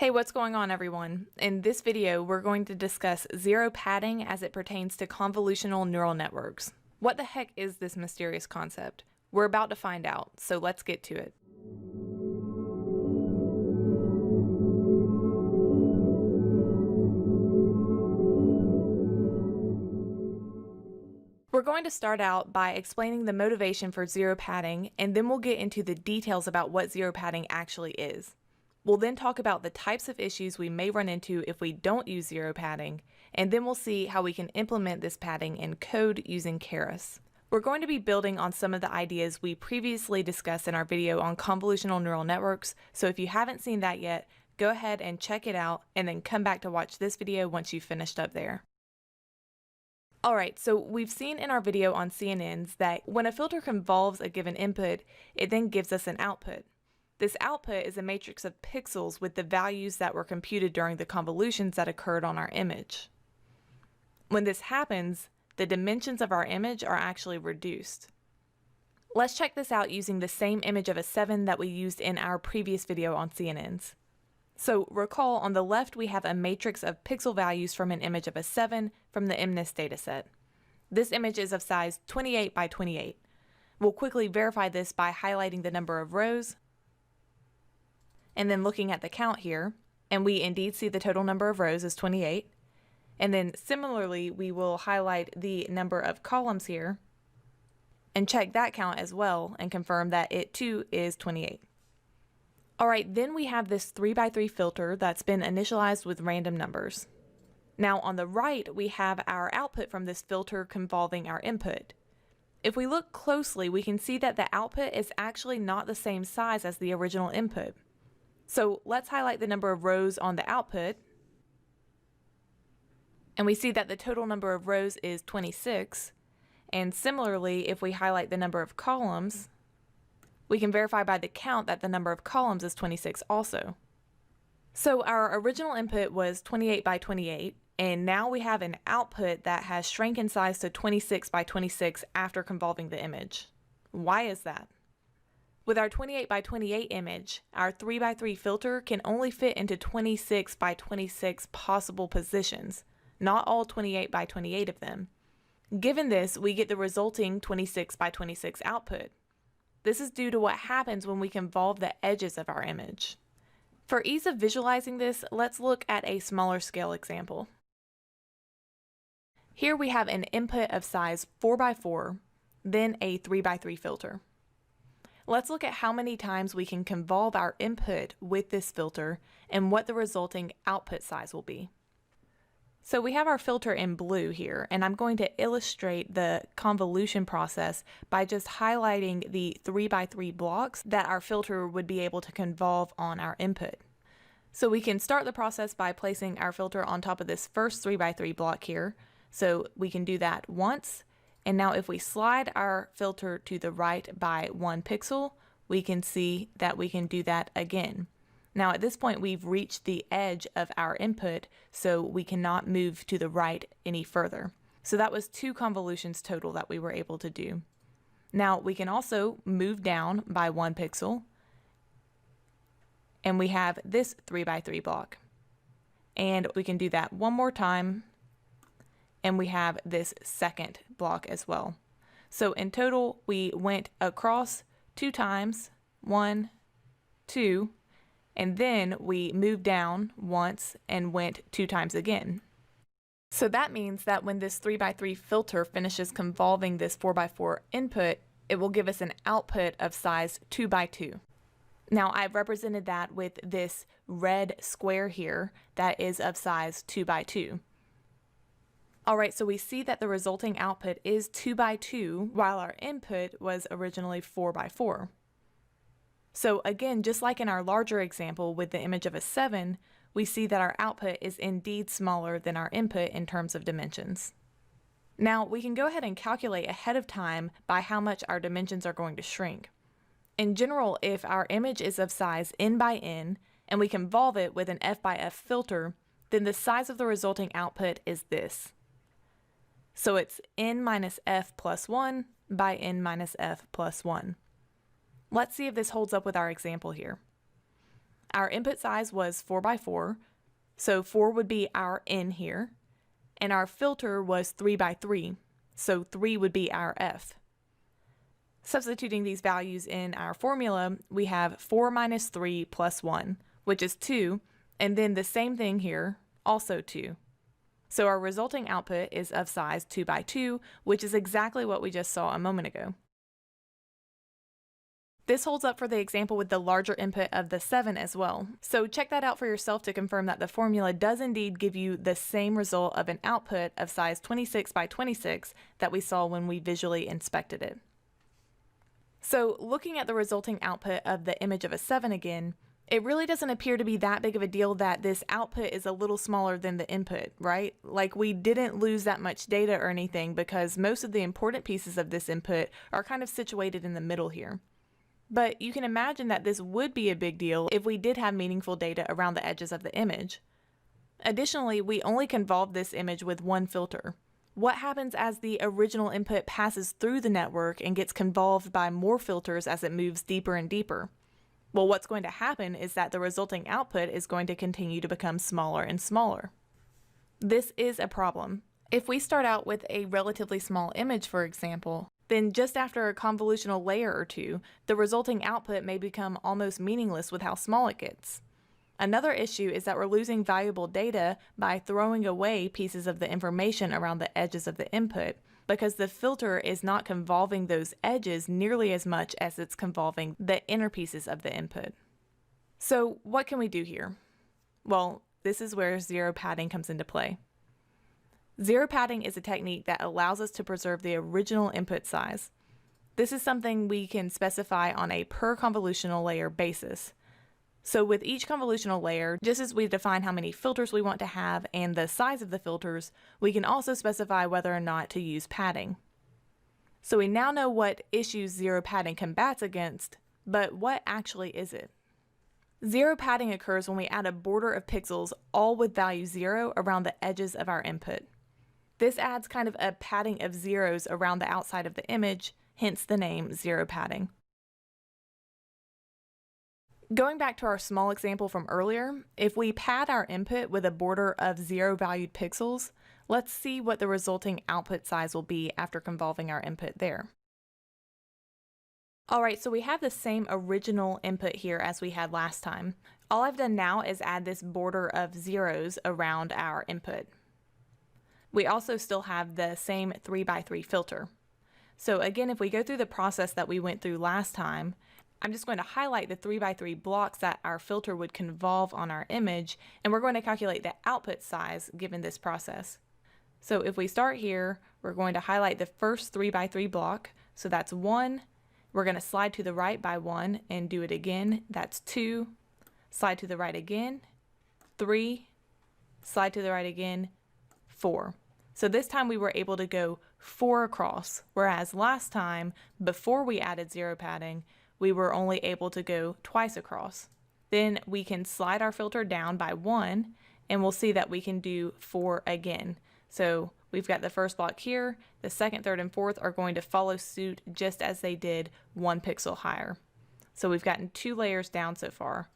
Hey, what's going on, everyone? In this video, we're going to discuss zero padding as it pertains to convolutional neural networks. What the heck is this mysterious concept? We're about to find out, so let's get to it. We're going to start out by explaining the motivation for zero padding, and then we'll get into the details about what zero padding actually is. We'll then talk about the types of issues we may run into if we don't use zero padding, and then we'll see how we can implement this padding in code using Keras. We're going to be building on some of the ideas we previously discussed in our video on convolutional neural networks, so if you haven't seen that yet, go ahead and check it out, and then come back to watch this video once you've finished up there. Alright, so we've seen in our video on CNNs that when a filter convolves a given input, it then gives us an output. This output is a matrix of pixels with the values that were computed during the convolutions that occurred on our image. When this happens, the dimensions of our image are actually reduced. Let's check this out using the same image of a 7 that we used in our previous video on CNNs. So recall, on the left we have a matrix of pixel values from an image of a 7 from the MNIST dataset. This image is of size 28 by 28. We'll quickly verify this by highlighting the number of rows, and then looking at the count here, and we indeed see the total number of rows is 28. And then similarly, we will highlight the number of columns here and check that count as well and confirm that it too is 28. Alright, then we have this 3x3 filter that's been initialized with random numbers. Now on the right, we have our output from this filter convolving our input. If we look closely, we can see that the output is actually not the same size as the original input. So let's highlight the number of rows on the output, and we see that the total number of rows is 26, and similarly, if we highlight the number of columns, we can verify by the count that the number of columns is 26 also. So our original input was 28 by 28, and now we have an output that has shrank in size to 26 by 26 after convolving the image. Why is that? With our 28 by 28 image, our 3x3 filter can only fit into 26 by 26 possible positions, not all 28 by 28 of them. Given this, we get the resulting 26 by 26 output. This is due to what happens when we convolve the edges of our image. For ease of visualizing this, let's look at a smaller scale example. Here we have an input of size 4x4, then a 3x3 filter. Let's look at how many times we can convolve our input with this filter and what the resulting output size will be. So we have our filter in blue here, and I'm going to illustrate the convolution process by just highlighting the 3x3 blocks that our filter would be able to convolve on our input. So we can start the process by placing our filter on top of this first 3x3 block here. So we can do that once. And now if we slide our filter to the right by 1 pixel, we can see that we can do that again. Now at this point we've reached the edge of our input, so we cannot move to the right any further. So that was 2 convolutions total that we were able to do. Now we can also move down by 1 pixel, and we have this 3x3 block. And we can do that one more time, and we have this second block as well. So in total, we went across 2 times, 1, 2, and then we moved down once and went 2 times again. So that means that when this 3x3 filter finishes convolving this 4x4 input, it will give us an output of size 2x2. Now I've represented that with this red square here that is of size 2x2. Alright, so we see that the resulting output is 2x2 while our input was originally 4x4. So again, just like in our larger example with the image of a 7, we see that our output is indeed smaller than our input in terms of dimensions. Now we can go ahead and calculate ahead of time by how much our dimensions are going to shrink. In general, if our image is of size n by n and we convolve it with an f by f filter, then the size of the resulting output is this. So it's n minus f plus 1 by n minus f plus 1. Let's see if this holds up with our example here. Our input size was 4 by 4, so 4 would be our N here, and our filter was 3 by 3, so 3 would be our F. Substituting these values in our formula, we have 4 minus 3 plus 1, which is 2, and then the same thing here, also 2. So our resulting output is of size 2 by 2, which is exactly what we just saw a moment ago. This holds up for the example with the larger input of the 7 as well. So check that out for yourself to confirm that the formula does indeed give you the same result of an output of size 26 by 26 that we saw when we visually inspected it. So looking at the resulting output of the image of a 7 again, it really doesn't appear to be that big of a deal that this output is a little smaller than the input, right? Like we didn't lose that much data or anything because most of the important pieces of this input are kind of situated in the middle here. But you can imagine that this would be a big deal if we did have meaningful data around the edges of the image. Additionally, we only convolved this image with one filter. What happens as the original input passes through the network and gets convolved by more filters as it moves deeper and deeper? Well, what's going to happen is that the resulting output is going to continue to become smaller and smaller. This is a problem. If we start out with a relatively small image, for example, then just after a convolutional layer or two, the resulting output may become almost meaningless with how small it gets. Another issue is that we're losing valuable data by throwing away pieces of the information around the edges of the input, because the filter is not convolving those edges nearly as much as it's convolving the inner pieces of the input. So what can we do here? Well, this is where zero padding comes into play. Zero padding is a technique that allows us to preserve the original input size. This is something we can specify on a per convolutional layer basis. So with each convolutional layer, just as we define how many filters we want to have and the size of the filters, we can also specify whether or not to use padding. So we now know what issues zero padding combats against, but what actually is it? Zero padding occurs when we add a border of pixels all with value 0 around the edges of our input. This adds kind of a padding of zeros around the outside of the image, hence the name zero padding. Going back to our small example from earlier, if we pad our input with a border of 0 valued pixels, let's see what the resulting output size will be after convolving our input there. Alright, so we have the same original input here as we had last time. All I've done now is add this border of zeros around our input. We also still have the same 3 by 3 filter. So again, if we go through the process that we went through last time, I'm just going to highlight the 3 by 3 blocks that our filter would convolve on our image, and we're going to calculate the output size given this process. So if we start here, we're going to highlight the first 3 by 3 block, so that's 1. We're going to slide to the right by 1 and do it again, that's 2. Slide to the right again, 3. Slide to the right again, 4. So this time we were able to go 4 across, whereas last time, before we added zero padding, we were only able to go twice across. Then we can slide our filter down by 1, and we'll see that we can do 4 again. So we've got the first block here, the second, third, and fourth are going to follow suit just as they did 1 pixel higher. So we've gotten 2 layers down so far.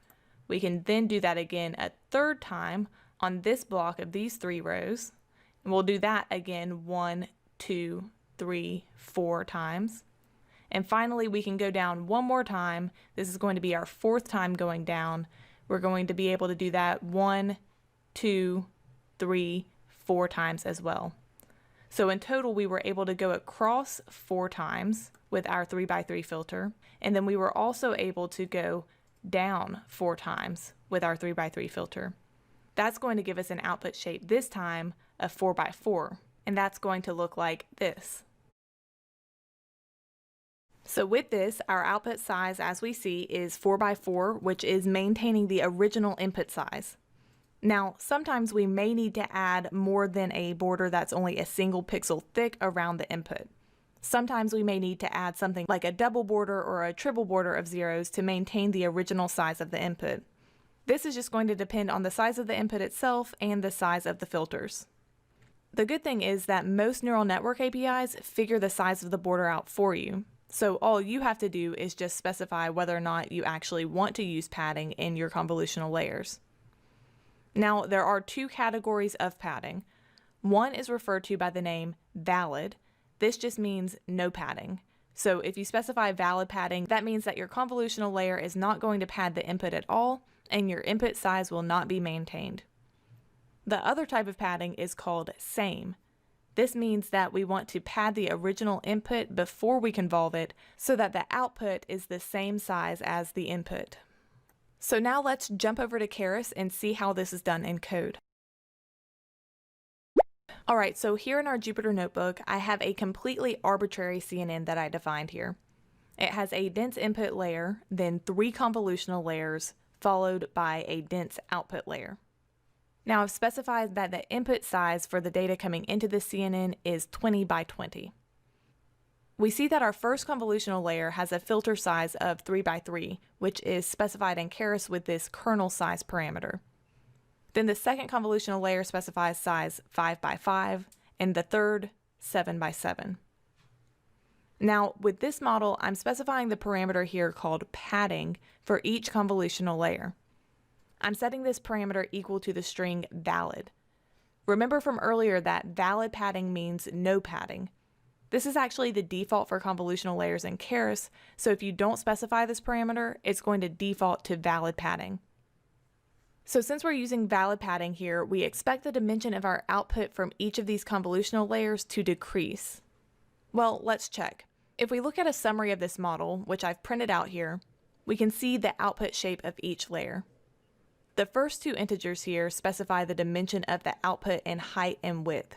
We can then do that again a third time on this block of these 3 rows. And we'll do that again 1, 2, 3, 4 times. And finally, we can go down one more time. This is going to be our 4th time going down. We're going to be able to do that 1, 2, 3, 4 times as well. So in total, we were able to go across 4 times with our 3 by 3 filter. And then we were also able to go down 4 times with our 3 by 3 filter. That's going to give us an output shape this time of 4 by 4, and that's going to look like this. So with this, our output size, as we see, is 4 by 4, which is maintaining the original input size. Now, sometimes we may need to add more than a border that's only a single pixel thick around the input. Sometimes we may need to add something like a double border or a triple border of zeros to maintain the original size of the input. This is just going to depend on the size of the input itself and the size of the filters. The good thing is that most neural network APIs figure the size of the border out for you. So all you have to do is just specify whether or not you actually want to use padding in your convolutional layers. Now, there are two categories of padding. One is referred to by the name valid. This just means no padding. So if you specify valid padding, that means that your convolutional layer is not going to pad the input at all, and your input size will not be maintained. The other type of padding is called same. This means that we want to pad the original input before we convolve it so that the output is the same size as the input. So now let's jump over to Keras and see how this is done in code. Alright, so here in our Jupyter notebook, I have a completely arbitrary CNN that I defined here. It has a dense input layer, then 3 convolutional layers, followed by a dense output layer. Now I've specified that the input size for the data coming into the CNN is 20 by 20. We see that our first convolutional layer has a filter size of 3 by 3, which is specified in Keras with this kernel size parameter. Then the second convolutional layer specifies size 5 by 5, and the third 7 by 7. Now with this model, I'm specifying the parameter here called padding for each convolutional layer. I'm setting this parameter equal to the string valid. Remember from earlier that valid padding means no padding. This is actually the default for convolutional layers in Keras, so if you don't specify this parameter, it's going to default to valid padding. So since we're using valid padding here, we expect the dimension of our output from each of these convolutional layers to decrease. Well, let's check. If we look at a summary of this model, which I've printed out here, we can see the output shape of each layer. The first 2 integers here specify the dimension of the output in height and width.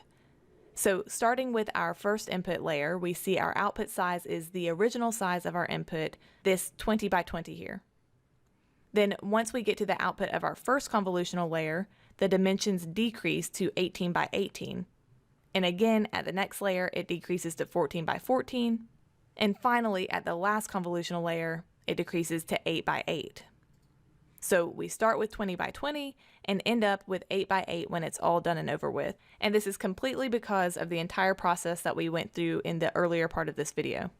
So starting with our first input layer, we see our output size is the original size of our input, this 20 by 20 here. Then once we get to the output of our first convolutional layer, the dimensions decrease to 18 by 18. And again, at the next layer, it decreases to 14 by 14. And finally, at the last convolutional layer, it decreases to 8 by 8. So we start with 20 by 20 and end up with 8 by 8 when it's all done and over with. And this is completely because of the entire process that we went through in the earlier part of this video.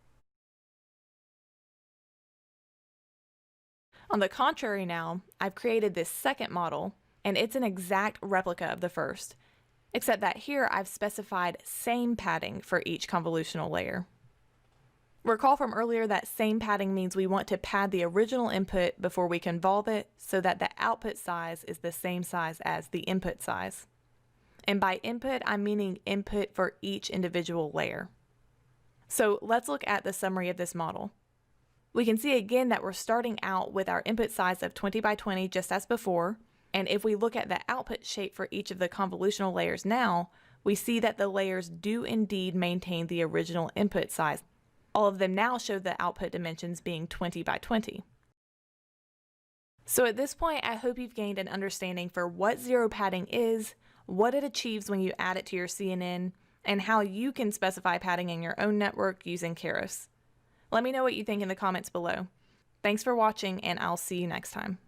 On the contrary now, I've created this second model, and it's an exact replica of the first, except that here I've specified same padding for each convolutional layer. Recall from earlier that same padding means we want to pad the original input before we convolve it so that the output size is the same size as the input size. And by input, I'm meaning input for each individual layer. So let's look at the summary of this model. We can see again that we're starting out with our input size of 20 by 20 just as before, and if we look at the output shape for each of the convolutional layers now, we see that the layers do indeed maintain the original input size. All of them now show the output dimensions being 20 by 20. So at this point, I hope you've gained an understanding for what zero padding is, what it achieves when you add it to your CNN, and how you can specify padding in your own network using Keras. Let me know what you think in the comments below. Thanks for watching, and I'll see you next time.